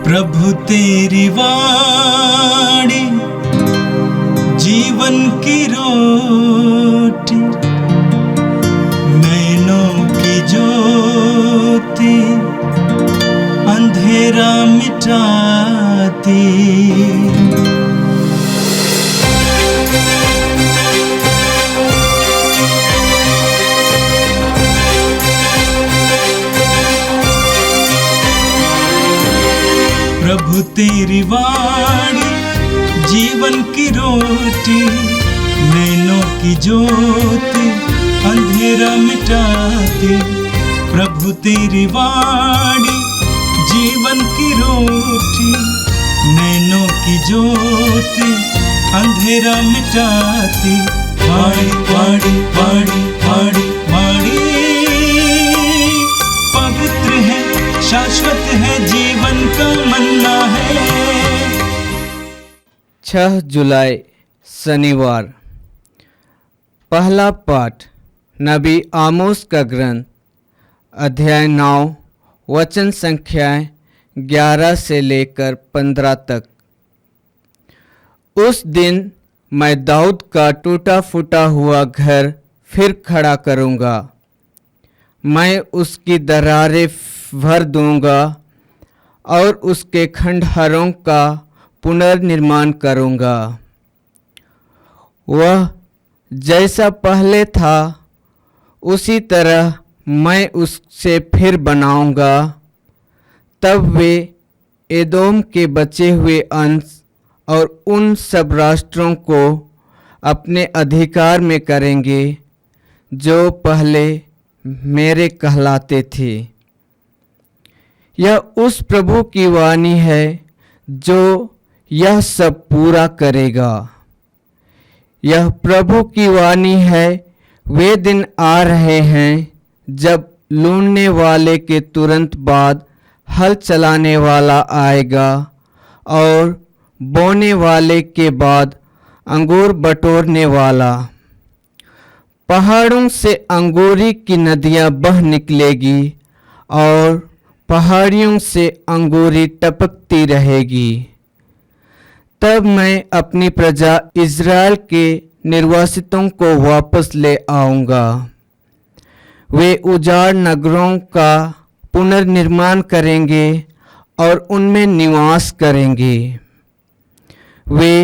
प्रभु तेरी वाणी जीवन की रोटी, नैनों की ज्योति अंधेरा मिटाती। प्रभु तेरी वाणी जीवन की रोटी, नैनों की ज्योति अंधेरा मिटाती। प्रभु तेरी वाणी जीवन की रोटी, नैनों की ज्योति अंधेरा मिटाती। वाणी वाणी वाणी वाणी वाणी पवित्र है, शाश्वत है, जीवन का मन्ना है। 6 जुलाई शनिवार। पहला पाठ नबी आमोस का ग्रंथ, अध्याय 9, वचन संख्याएं 11 से लेकर 15 तक। उस दिन मैं दाऊद का टूटा फूटा हुआ घर फिर खड़ा करूँगा। मैं उसकी दरारें भर दूँगा और उसके खंडहरों का पुनर्निर्माण करूँगा। वह जैसा पहले था उसी तरह मैं उससे फिर बनाऊँगा। तब वे एदोम के बचे हुए अंश और उन सब राष्ट्रों को अपने अधिकार में करेंगे जो पहले मेरे कहलाते थे। यह उस प्रभु की वाणी है जो यह सब पूरा करेगा। यह प्रभु की वाणी है। वे दिन आ रहे हैं जब लूटने वाले के तुरंत बाद हल चलाने वाला आएगा और बोने वाले के बाद अंगूर बटोरने वाला। पहाड़ों से अंगूरी की नदियां बह निकलेगी और पहाड़ियों से अंगूरी टपकती रहेगी। तब मैं अपनी प्रजा इज़राइल के निर्वासितों को वापस ले आऊँगा। वे उजाड़ नगरों का पुनर्निर्माण करेंगे और उनमें निवास करेंगे। वे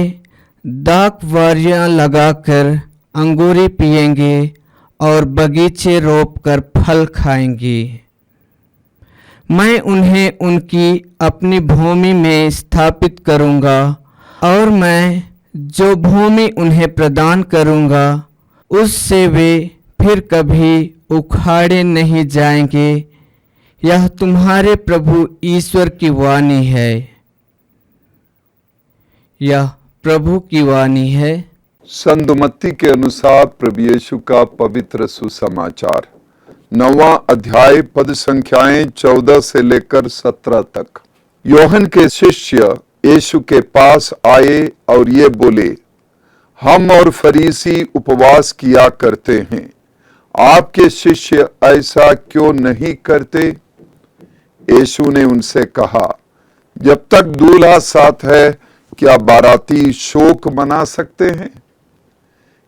दाखवारियाँ लगाकर अंगूरी पिएंगे और बगीचे रोपकर फल खाएंगे। मैं उन्हें उनकी अपनी भूमि में स्थापित करूँगा और मैं जो भूमि उन्हें प्रदान करूँगा उससे वे फिर कभी उखाड़े नहीं जाएंगे। यह तुम्हारे प्रभु ईश्वर की वाणी है। यह प्रभु की वाणी है। संत मत्ती के अनुसार प्रभु यीशु का पवित्र सुसमाचार, 9वां अध्याय, पद संख्याएं 14 से लेकर 17 तक। योहन के शिष्य यीशु के पास आए और ये बोले, हम और फरीसी उपवास किया करते हैं, आपके शिष्य ऐसा क्यों नहीं करते? यीशु ने उनसे कहा, जब तक दूल्हा साथ है क्या बाराती शोक मना सकते हैं?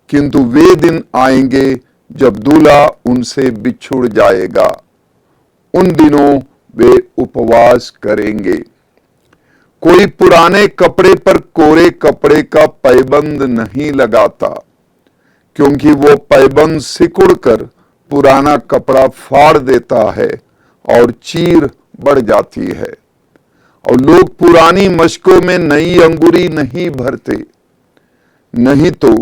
किंतु वे दिन आएंगे जब दूल्हा उनसे बिछुड़ जाएगा। उन दिनों वे उपवास करेंगे। कोई पुराने कपड़े पर कोरे कपड़े का पैबंद नहीं लगाता, क्योंकि वो पैबंद सिकुड़कर पुराना कपड़ा फाड़ देता है और चीर बढ़ जाती है। और लोग पुरानी मशकों में नई अंगूरी नहीं भरते, नहीं तो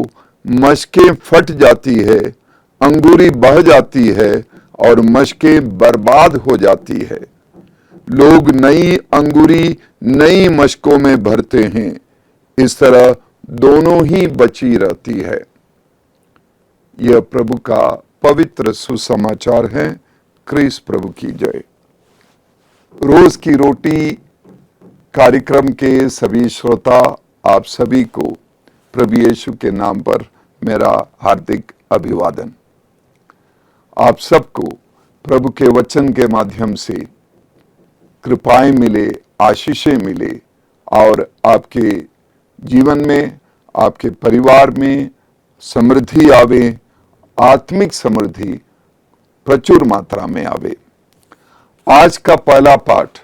मशकें फट जाती है, अंगूरी बह जाती है और मशकें बर्बाद हो जाती है। लोग नई अंगूरी नई मशकों में भरते हैं, इस तरह दोनों ही बची रहती है। यह प्रभु का पवित्र सुसमाचार है। क्रिस्त प्रभु की जय। रोज की रोटी कार्यक्रम के सभी श्रोता, आप सभी को प्रभु यीशु के नाम पर मेरा हार्दिक अभिवादन। आप सबको प्रभु के वचन के माध्यम से कृपाएं मिले, आशीषें मिले और आपके जीवन में, आपके परिवार में समृद्धि आवे, आत्मिक समृद्धि प्रचुर मात्रा में आवे। आज का पहला पाठ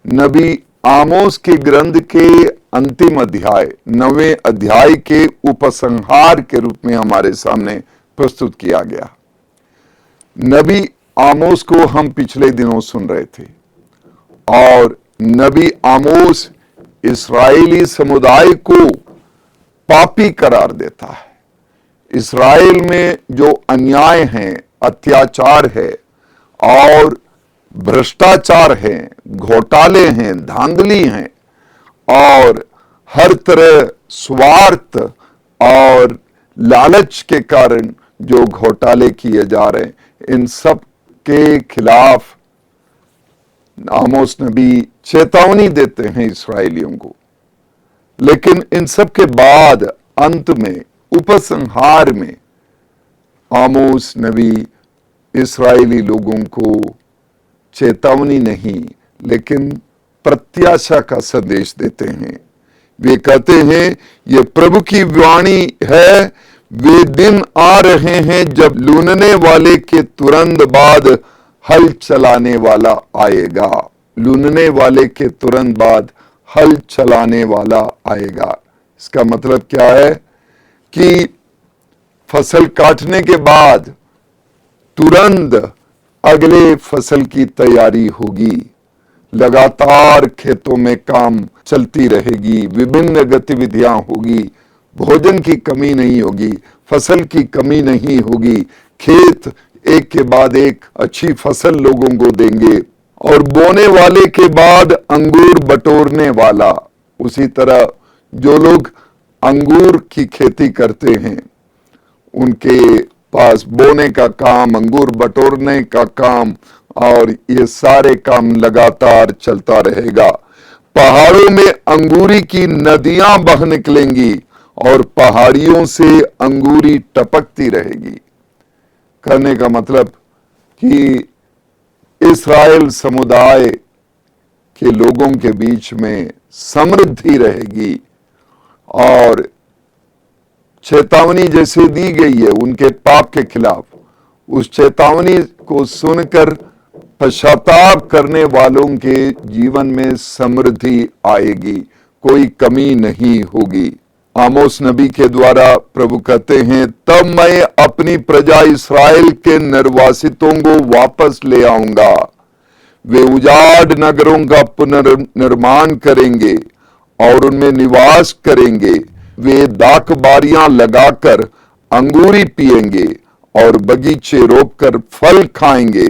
नबी आमोस के ग्रंथ के अंतिम अध्याय 9वें अध्याय के उपसंहार के रूप में हमारे सामने प्रस्तुत किया गया। नबी आमोस को हम पिछले दिनों सुन रहे थे और नबी आमोस इस्राएली समुदाय को पापी करार देता है। इस्राएल में जो अन्याय है, अत्याचार है और भ्रष्टाचार है, घोटाले हैं, धांधली हैं और हर तरह स्वार्थ और लालच के कारण जो घोटाले किए जा रहे हैं, इन सब के खिलाफ आमोस नबी चेतावनी देते हैं इस्राएलियों को। लेकिन इन सब के बाद अंत में, उपसंहार में, आमोस नबी इस्राएली लोगों को चेतावनी नहीं लेकिन प्रत्याशा का संदेश देते हैं। वे कहते हैं ये प्रभु की वाणी है, वे दिन आ रहे हैं जब लूनने वाले के तुरंत बाद हल चलाने वाला आएगा। लूनने वाले के तुरंत बाद हल चलाने वाला आएगा। इसका मतलब क्या है कि फसल काटने के बाद तुरंत अगले फसल की तैयारी होगी। लगातार खेतों में काम चलती रहेगी, विभिन्न गतिविधियां होगी, भोजन की कमी नहीं होगी, फसल की कमी नहीं होगी, खेत एक के बाद एक अच्छी फसल लोगों को देंगे। और बोने वाले के बाद अंगूर बटोरने वाला, उसी तरह जो लोग अंगूर की खेती करते हैं उनके पास बोने का काम, अंगूर बटोरने का काम और ये सारे काम लगातार चलता रहेगा। पहाड़ों में अंगूरी की नदियां बह निकलेंगी और पहाड़ियों से अंगूरी टपकती रहेगी। कहने का मतलब कि इस्राएल समुदाय के लोगों के बीच में समृद्धि रहेगी और चेतावनी जैसे दी गई है उनके पाप के खिलाफ, उस चेतावनी को सुनकर पश्चाताप करने वालों के जीवन में समृद्धि आएगी, कोई कमी नहीं होगी। आमोस नबी के द्वारा प्रभु कहते हैं, तब मैं अपनी प्रजा इस्राएल के निर्वासितों को वापस ले आऊंगा। वे उजाड़ नगरों का पुनर्निर्माण करेंगे और उनमें निवास करेंगे। वे दाख बारियां लगाकर अंगूरी पिएंगे और बगीचे रोपकर फल खाएंगे।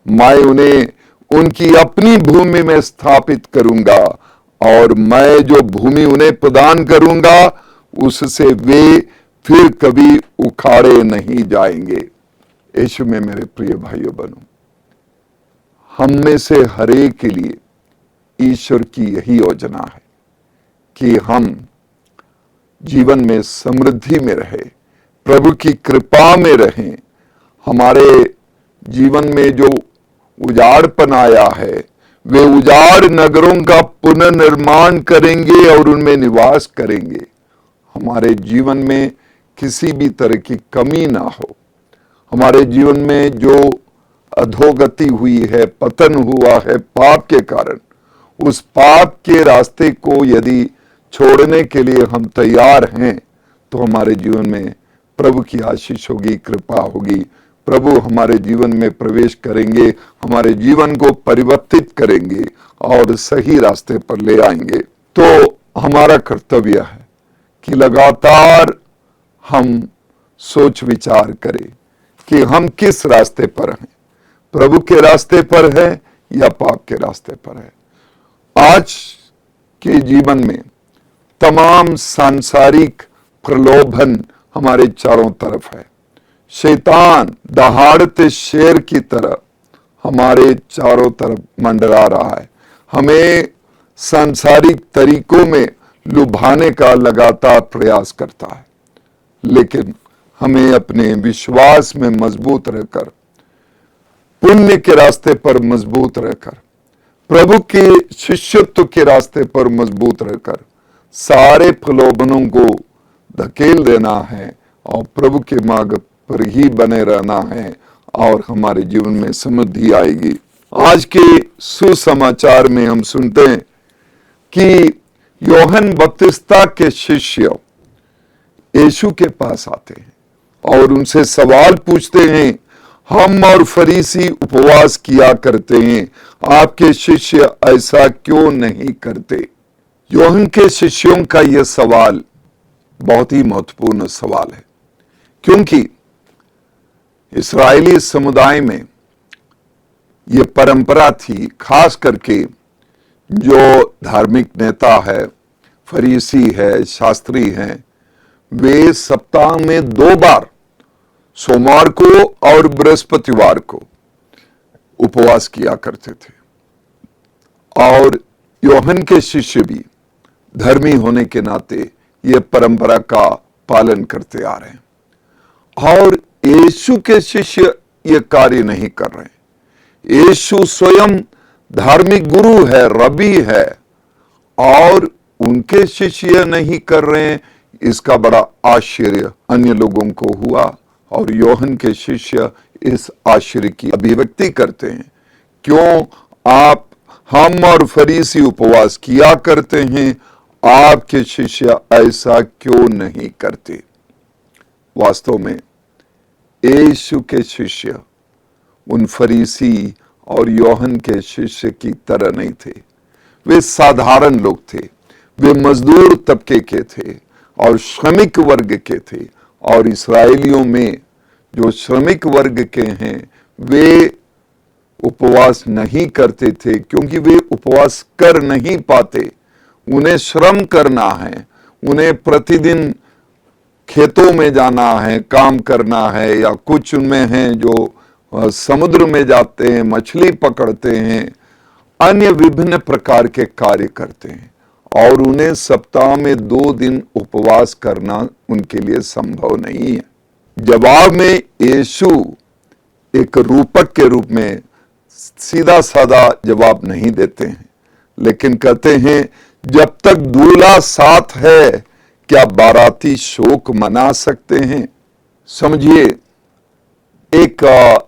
मैं उन्हें उनकी अपनी भूमि में स्थापित करूंगा और मैं जो भूमि उन्हें प्रदान करूंगा उससे वे फिर कभी उखाड़े नहीं जाएंगे। यीशु में मेरे प्रिय भाइयों बहनों, हम में से हर एक के लिए ईश्वर की यही योजना है कि हम जीवन में समृद्धि में रहे, प्रभु की कृपा में रहें। हमारे जीवन में जो उजाड़पन आया है, वे उजाड़ नगरों का पुनर्निर्माण करेंगे और उनमें निवास करेंगे। हमारे जीवन में किसी भी तरह की कमी ना हो। हमारे जीवन में जो अधोगति हुई है, पतन हुआ है पाप के कारण, उस पाप के रास्ते को यदि छोड़ने के लिए हम तैयार हैं तो हमारे जीवन में प्रभु की आशीष होगी, कृपा होगी। प्रभु हमारे जीवन में प्रवेश करेंगे, हमारे जीवन को परिवर्तित करेंगे और सही रास्ते पर ले आएंगे। तो हमारा कर्तव्य है कि लगातार हम सोच विचार करें कि हम किस रास्ते पर हैं, प्रभु के रास्ते पर है या पाप के रास्ते पर है। आज के जीवन में तमाम सांसारिक प्रलोभन हमारे चारों तरफ है। शैतान दहाड़ते शेर की तरह हमारे चारों तरफ मंडरा रहा है, हमें सांसारिक तरीकों में लुभाने का लगातार प्रयास करता है। लेकिन हमें अपने विश्वास में मजबूत रहकर, पुण्य के रास्ते पर मजबूत रहकर, प्रभु के शिष्यत्व के रास्ते पर मजबूत रहकर सारे प्रलोभनों को धकेल देना है और प्रभु के मार्ग पर ही बने रहना है और हमारे जीवन में समृद्धि आएगी। आज के सुसमाचार में हम सुनते हैं कि यूहन्ना बपतिस्मा के शिष्य यीशु के पास आते हैं और उनसे सवाल पूछते हैं, हम और फरीसी उपवास किया करते हैं, आपके शिष्य ऐसा क्यों नहीं करते? यूहन्ना के शिष्यों का यह सवाल बहुत ही महत्वपूर्ण सवाल है, क्योंकि इस्राएली समुदाय में यह परंपरा थी, खास करके जो धार्मिक नेता है, फरीसी है, शास्त्री हैं, वे सप्ताह में 2 बार, सोमवार को और बृहस्पतिवार को उपवास किया करते थे। और यूहन्ना के शिष्य भी धर्मी होने के नाते यह परंपरा का पालन करते आ रहे हैं और यीशु के शिष्य यह कार्य नहीं कर रहे। यीशु स्वयं धार्मिक गुरु है, रबी है, और उनके शिष्य नहीं कर रहे हैं। इसका बड़ा आश्चर्य अन्य लोगों को हुआ और यूहन्ना के शिष्य इस आश्चर्य की अभिव्यक्ति करते हैं, क्यों आप, हम और फरीसी उपवास किया करते हैं, आपके शिष्य ऐसा क्यों नहीं करते? वास्तव में यीशु के शिष्य उन फरीसी और यूहन्ना के शिष्य की तरह नहीं थे। वे साधारण लोग थे, वे मजदूर तबके के थे और श्रमिक वर्ग के थे। और इस्राएलियों में जो श्रमिक वर्ग के हैं वे उपवास नहीं करते थे, क्योंकि वे उपवास कर नहीं पाते। उन्हें श्रम करना है, उन्हें प्रतिदिन खेतों में जाना है, काम करना है, या कुछ उनमें हैं जो समुद्र में जाते हैं, मछली पकड़ते हैं, अन्य विभिन्न प्रकार के कार्य करते हैं, और उन्हें सप्ताह में 2 दिन उपवास करना उनके लिए संभव नहीं है। जवाब में यीशु एक रूपक के रूप में सीधा साधा जवाब नहीं देते हैं, लेकिन कहते हैं, जब तक दूल्हा साथ है क्या बाराती शोक मना सकते हैं? समझिए, एक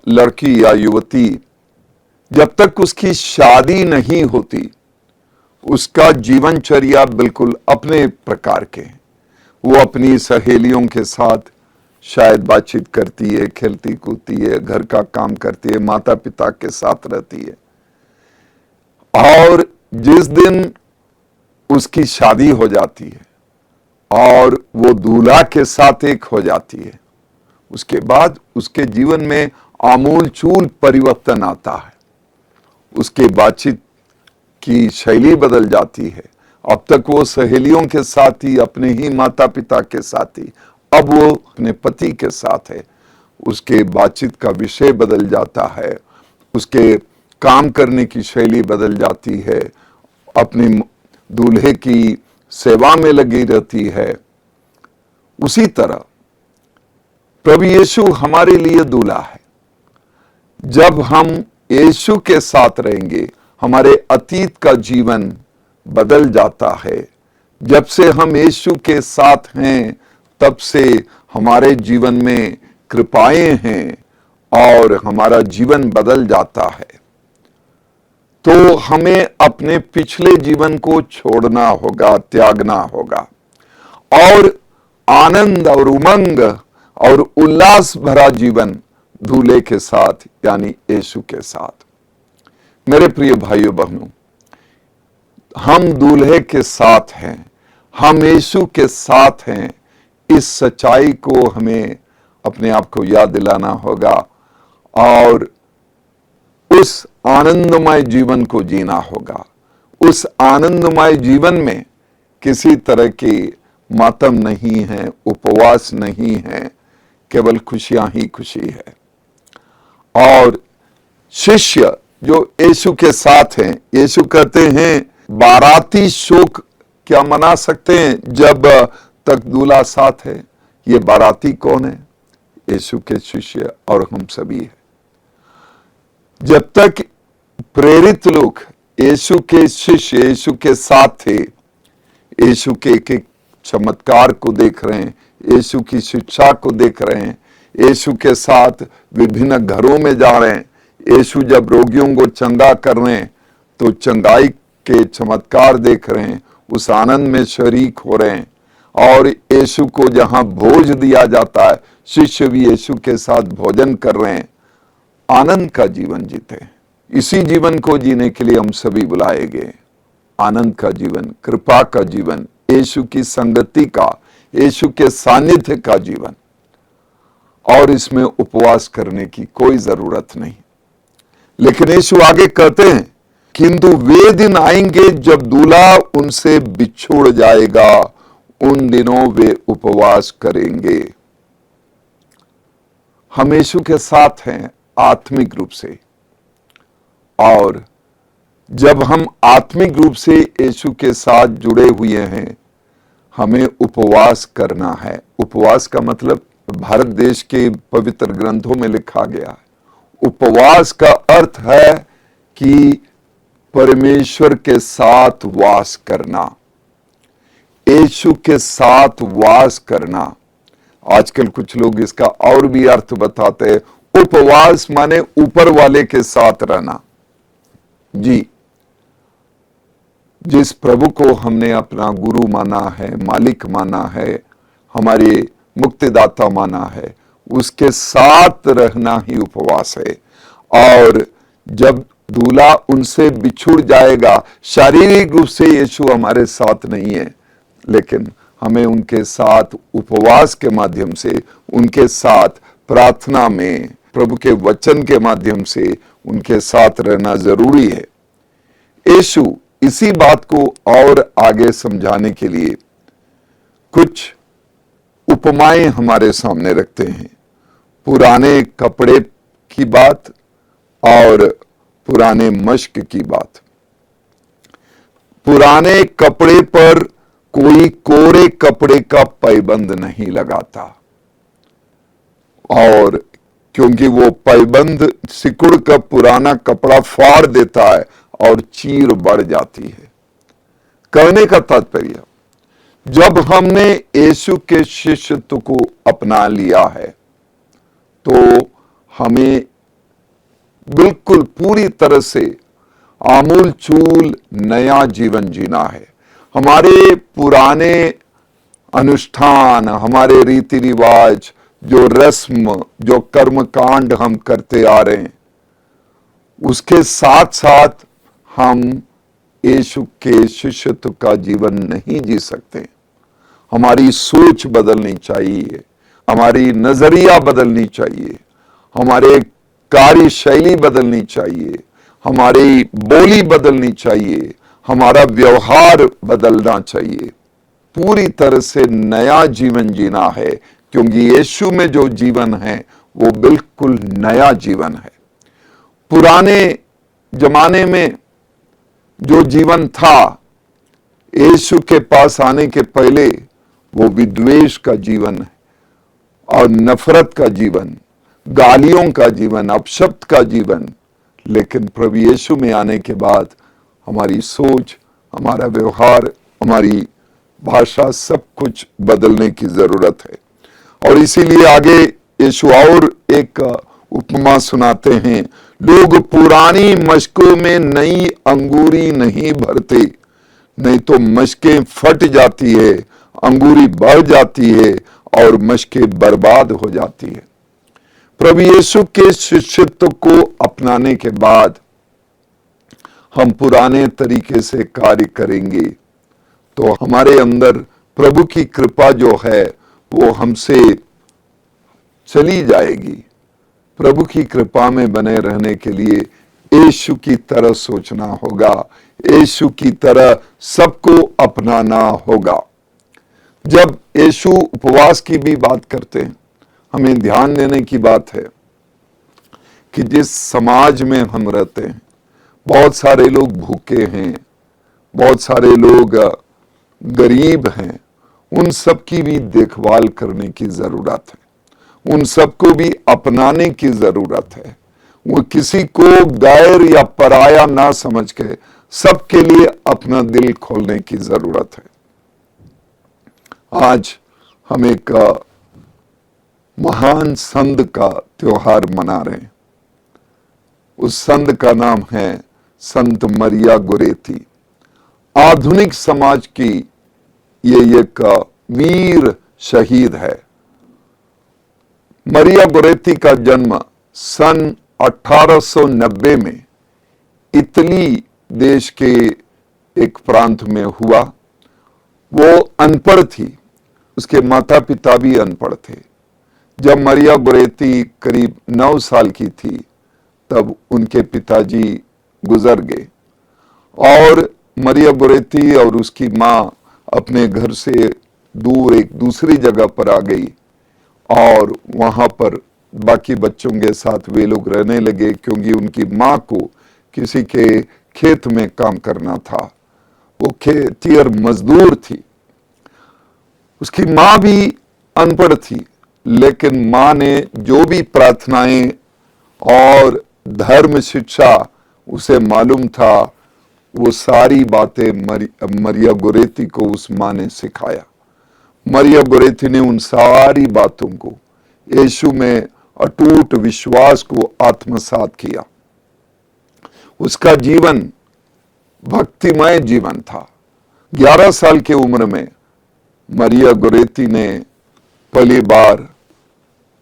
लड़की या युवती जब तक उसकी शादी नहीं होती, उसका जीवनचर्या बिल्कुल अपने प्रकार के हैं। वो अपनी सहेलियों के साथ शायद बातचीत करती है, खेलती कूदती है, घर का काम करती है, माता पिता के साथ रहती है, और जिस दिन उसकी शादी हो जाती है और वो दूल्हा के साथ एक हो जाती है, उसके बाद उसके जीवन में आमूल चूल परिवर्तन आता है। उसके बातचीत की शैली बदल जाती है। अब तक वो सहेलियों के साथ ही, अपने ही माता पिता के साथ ही, अब वो अपने पति के साथ है। उसके बातचीत का विषय बदल जाता है, उसके काम करने की शैली बदल जाती है, अपने दूल्हे की सेवा में लगी रहती है। उसी तरह प्रभु यीशु हमारे लिए दूल्हा है। जब हम यीशु के साथ रहेंगे, हमारे अतीत का जीवन बदल जाता है। जब से हम यीशु के साथ हैं, तब से हमारे जीवन में कृपाएं हैं और हमारा जीवन बदल जाता है। तो हमें अपने पिछले जीवन को छोड़ना होगा, त्यागना होगा, और आनंद और उमंग और उल्लास भरा जीवन दूल्हे के साथ, यानी यीशु के साथ। मेरे प्रिय भाइयों बहनों, हम दूल्हे के साथ हैं, हम यीशु के साथ हैं। इस सच्चाई को हमें अपने आप को याद दिलाना होगा और उस आनंदमय जीवन को जीना होगा। उस आनंदमय जीवन में किसी तरह की मातम नहीं है, उपवास नहीं है, केवल खुशियां ही खुशी है। और शिष्य जो यीशु के साथ हैं, यीशु कहते हैं, बाराती शोक क्या मना सकते हैं जब तक दूल्हा साथ है? ये बाराती कौन है? यीशु के शिष्य और हम सभी है। जब तक प्रेरित लोग यीशु के शिष्य यीशु के साथ थे, यीशु के एक एक चमत्कार को देख रहे हैं, यीशु की शिक्षा को देख रहे हैं, यीशु के साथ विभिन्न घरों में जा रहे हैं, यीशु जब रोगियों को चंगा कर रहे हैं तो चंगाई के चमत्कार देख रहे हैं, उस आनंद में शरीक हो रहे हैं। और यीशु को जहां भोज दिया जाता है, शिष्य भी यीशु के साथ भोजन कर रहे हैं। आनंद का जीवन जीते। इसी जीवन को जीने के लिए हम सभी बुलाए गए। आनंद का जीवन, कृपा का जीवन, यीशु की संगति का, यीशु के सानिध्य का जीवन। और इसमें उपवास करने की कोई जरूरत नहीं। लेकिन यीशु आगे कहते हैं, किंतु वे दिन आएंगे जब दूल्हा उनसे बिछुड़ जाएगा, उन दिनों वे उपवास करेंगे। हम यीशु के साथ हैं आत्मिक रूप से, और जब हम आत्मिक रूप से यीशु के साथ जुड़े हुए हैं, हमें उपवास करना है। उपवास का मतलब भारत देश के पवित्र ग्रंथों में लिखा गया है। उपवास का अर्थ है कि परमेश्वर के साथ वास करना, यीशु के साथ वास करना। आजकल कुछ लोग इसका और भी अर्थ बताते हैं, उपवास माने ऊपर वाले के साथ रहना। जी, जिस प्रभु को हमने अपना गुरु माना है, मालिक माना है, हमारे मुक्तिदाता माना है, उसके साथ रहना ही उपवास है। और जब दूल्हा उनसे बिछुड़ जाएगा, शारीरिक रूप से यीशु हमारे साथ नहीं है, लेकिन हमें उनके साथ उपवास के माध्यम से, उनके साथ प्रार्थना में, प्रभु के वचन के माध्यम से उनके साथ रहना जरूरी है। यीशु इसी बात को और आगे समझाने के लिए कुछ उपमाएं हमारे सामने रखते हैं। पुराने कपड़े की बात और पुराने मश्क की बात। पुराने कपड़े पर कोई कोरे कपड़े का पैबंद नहीं लगाता, और क्योंकि वो पैबंद सिकुड़ कर पुराना कपड़ा फाड़ देता है और चीर बढ़ जाती है। कहने का तात्पर्य, जब हमने यीशु के शिष्यत्व को अपना लिया है, तो हमें बिल्कुल पूरी तरह से आमूल चूल नया जीवन जीना है। हमारे पुराने अनुष्ठान, हमारे रीति रिवाज, जो रस्म, जो कर्म कांड हम करते आ रहे हैं, उसके साथ साथ हम यीशु के शिष्यत्व का जीवन नहीं जी सकते। हमारी सोच बदलनी चाहिए, हमारी नजरिया बदलनी चाहिए, हमारे कार्यशैली बदलनी चाहिए, हमारी बोली बदलनी चाहिए, हमारा व्यवहार बदलना चाहिए। पूरी तरह से नया जीवन जीना है, क्योंकि यीशु में जो जीवन है वो बिल्कुल नया जीवन है। पुराने जमाने में जो जीवन था यीशु के पास आने के पहले, वो विद्वेष का जीवन है और नफरत का जीवन, गालियों का जीवन, अपशब्द का जीवन। लेकिन प्रभु यीशु में आने के बाद हमारी सोच, हमारा व्यवहार, हमारी भाषा, सब कुछ बदलने की जरूरत है। और इसीलिए आगे यीशु और एक उपमा सुनाते हैं, लोग पुरानी मशकों में नई अंगूरी नहीं भरते, नहीं तो मशकें फट जाती है, अंगूरी बढ़ जाती है और मशकें बर्बाद हो जाती है। प्रभु यीशु के शिष्यत्व को अपनाने के बाद हम पुराने तरीके से कार्य करेंगे तो हमारे अंदर प्रभु की कृपा जो है वो हमसे चली जाएगी। प्रभु की कृपा में बने रहने के लिए यीशु की तरह सोचना होगा, यीशु की तरह सबको अपनाना होगा। जब यीशु उपवास की भी बात करते हैं, हमें ध्यान देने की बात है कि जिस समाज में हम रहते हैं, बहुत सारे लोग भूखे हैं, बहुत सारे लोग गरीब हैं, उन सब की भी देखभाल करने की जरूरत है, उन सबको भी अपनाने की जरूरत है। वो किसी को गैर या पराया ना समझ के सबके लिए अपना दिल खोलने की जरूरत है। आज हम एक महान संत का त्योहार मना रहे हैं। उस संत का नाम है संत मरिया गोरेती। आधुनिक समाज की ये एक वीर शहीद है। मरिया गोरेती का जन्म सन 1890 में इटली देश के एक प्रांत में हुआ। वो अनपढ़ थी, उसके माता पिता भी अनपढ़ थे। जब मरिया गोरेती करीब 9 साल की थी तब उनके पिताजी गुजर गए और मरिया गोरेती और उसकी माँ अपने घर से दूर एक दूसरी जगह पर आ गई और वहां पर बाकी बच्चों के साथ वे लोग रहने लगे, क्योंकि उनकी माँ को किसी के खेत में काम करना था। वो खेतिहर मजदूर थी। उसकी माँ भी अनपढ़ थी, लेकिन माँ ने जो भी प्रार्थनाएं और धर्म शिक्षा उसे मालूम था, वो सारी बातें मरिया गोरेती को उस माँ ने सिखाया। मरिया गोरेती ने उन सारी बातों को, यीशु में अटूट विश्वास को आत्मसात किया। उसका जीवन भक्तिमय जीवन था। 11 साल की उम्र में मरिया गोरेती ने पहली बार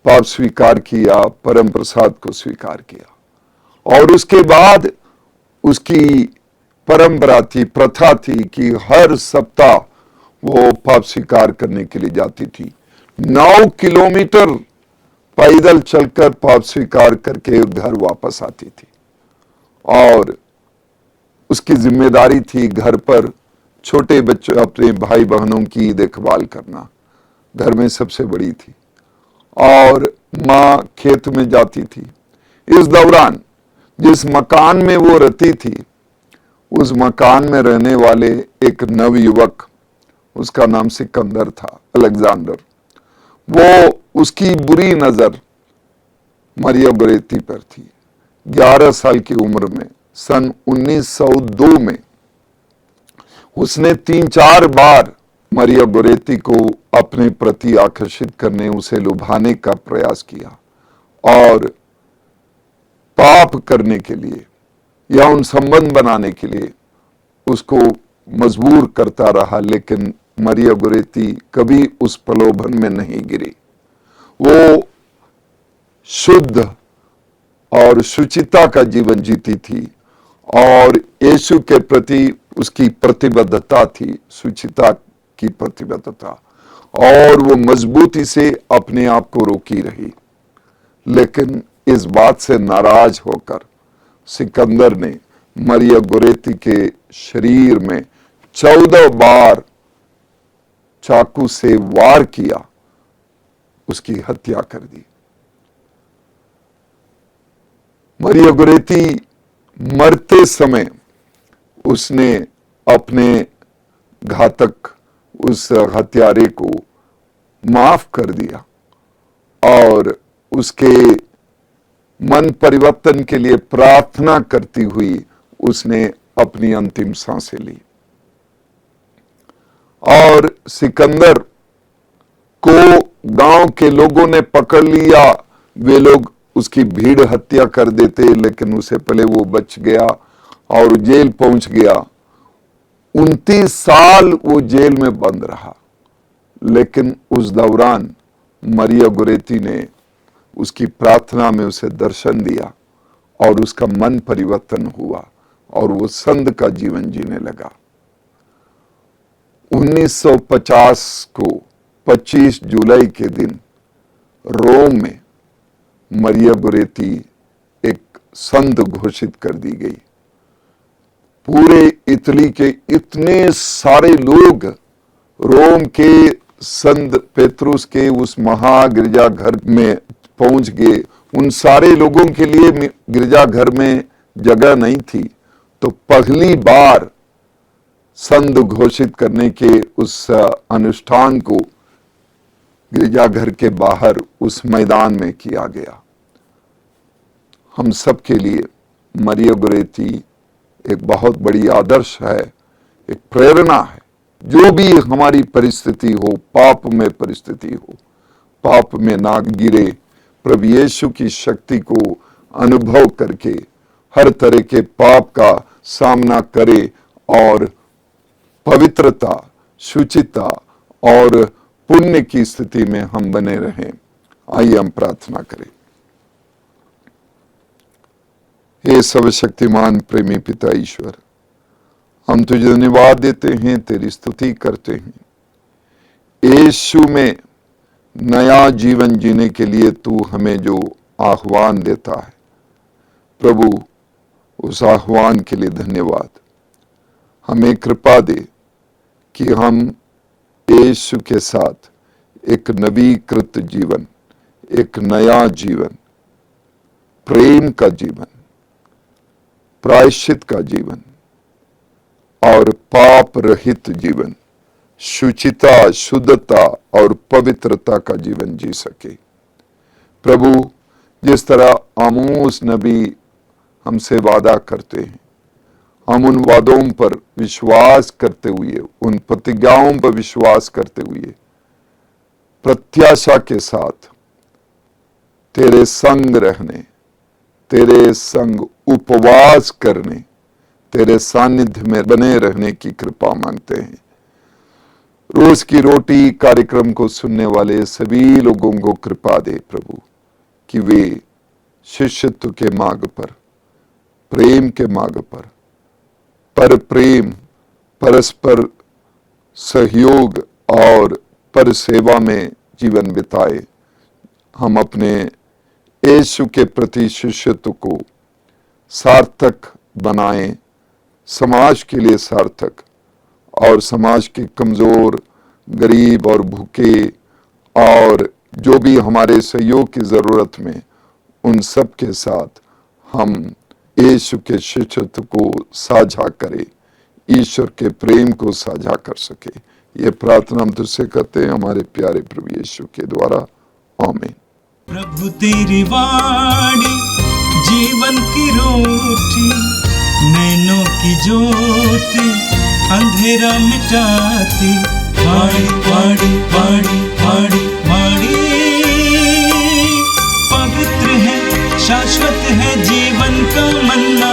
पाप स्वीकार किया, परम प्रसाद को स्वीकार किया और उसके बाद उसकी परंपरा थी, प्रथा थी कि हर सप्ताह वो पाप स्वीकार करने के लिए जाती थी। 9 किलोमीटर पैदल चलकर पाप स्वीकार करके घर वापस आती थी और उसकी जिम्मेदारी थी घर पर छोटे बच्चों, अपने भाई बहनों की देखभाल करना। घर में सबसे बड़ी थी और माँ खेत में जाती थी। इस दौरान जिस मकान में वो रहती थी, उस मकान में रहने वाले एक नवयुवक, उसका नाम सिकंदर था, अलेक्जेंडर, वो उसकी बुरी नजर मरिया गोरेती पर थी। 11 साल की उम्र में सन 1902 में उसने 3-4 बार मरिया गोरेती को अपने प्रति आकर्षित करने, उसे लुभाने का प्रयास किया और पाप करने के लिए या उन संबंध बनाने के लिए उसको मजबूर करता रहा, लेकिन मरिया गोरेती कभी उस प्रलोभन में नहीं गिरी। वो शुद्ध और शुचिता का जीवन जीती थी और यीशु के प्रति उसकी प्रतिबद्धता थी, शुचिता की प्रतिबद्धता, और वो मजबूती से अपने आप को रोकी रही। लेकिन इस बात से नाराज होकर सिकंदर ने मरिया गोरेती के शरीर में 14 बार चाकू से वार किया, उसकी हत्या कर दी। मरिया गोरेती मरते समय उसने अपने घातक उस हत्यारे को माफ कर दिया और उसके मन परिवर्तन के लिए प्रार्थना करती हुई उसने अपनी अंतिम सांसें ली। और सिकंदर को गांव के लोगों ने पकड़ लिया। वे लोग उसकी भीड़ हत्या कर देते, लेकिन उससे पहले वो बच गया और जेल पहुंच गया। 29 साल वो जेल में बंद रहा, लेकिन उस दौरान मरिया गोरेती ने उसकी प्रार्थना में उसे दर्शन दिया और उसका मन परिवर्तन हुआ और वो संत का जीवन जीने लगा। 1950 को 25 जुलाई के दिन रोम में मरिया गोरेती एक संत घोषित कर दी गई। पूरे इटली के इतने सारे लोग रोम के संत पेत्रुस के उस महागिरजाघर में पहुंच गए। उन सारे लोगों के लिए गिरजाघर में जगह नहीं थी, तो पहली बार संत घोषित करने के उस अनुष्ठान को गिरजाघर के बाहर उस मैदान में किया गया। हम सब के लिए मरिया गोरेती एक बहुत बड़ी आदर्श है, एक प्रेरणा है। जो भी हमारी परिस्थिति हो, पाप में परिस्थिति हो, पाप में ना गिरे, प्रभु यीशु की शक्ति को अनुभव करके हर तरह के पाप का सामना करे और पवित्रता, शुचिता और पुण्य की स्थिति में हम बने रहें। आइए हम प्रार्थना करें। हे सर्वशक्तिमान प्रेमी पिता ईश्वर, हम तुझे धन्यवाद देते हैं, तेरी स्तुति करते हैं। यीशु में नया जीवन जीने के लिए तू हमें जो आह्वान देता है, प्रभु उस आह्वान के लिए धन्यवाद। हमें कृपा दे कि हम यीशु के साथ एक नवीकृत जीवन, एक नया जीवन, प्रेम का जीवन, प्रायश्चित का जीवन और पाप रहित जीवन, शुचिता, शुद्धता और पवित्रता का जीवन जी सके। प्रभु, जिस तरह आमोस नबी हमसे वादा करते हैं, हम उन वादों पर विश्वास करते हुए, उन प्रतिज्ञाओं पर विश्वास करते हुए, प्रत्याशा के साथ तेरे संग रहने, तेरे संग उपवास करने, तेरे सानिध्य में बने रहने की कृपा मांगते हैं। रोज की रोटी कार्यक्रम को सुनने वाले सभी लोगों को कृपा दे प्रभु, कि वे शिष्यत्व के मार्ग पर, प्रेम के मार्ग पर, पर प्रेम, परस्पर सहयोग और पर सेवा में जीवन बिताए। हम अपने यीशु के प्रति शिष्यत्व को सार्थक बनाएं, समाज के लिए सार्थक, और समाज के कमजोर, गरीब और भूखे और जो भी हमारे सहयोग की जरूरत में, उन सब के साथ हम यीशु के शिष्यत्व को साझा करें, ईश्वर के प्रेम को साझा कर सके। ये प्रार्थना हम तुझसे करते हैं हमारे प्यारे प्रभु यीशु के द्वारा, आमीन। प्रभु तेरी वाणी जीवन की रोटी, नैनों की ज्योति अंधेरा मिटाती। वाणी वाणी वाणी वाणी वाणी पवित्र है, शाश्वत है जीवन का मन्ना।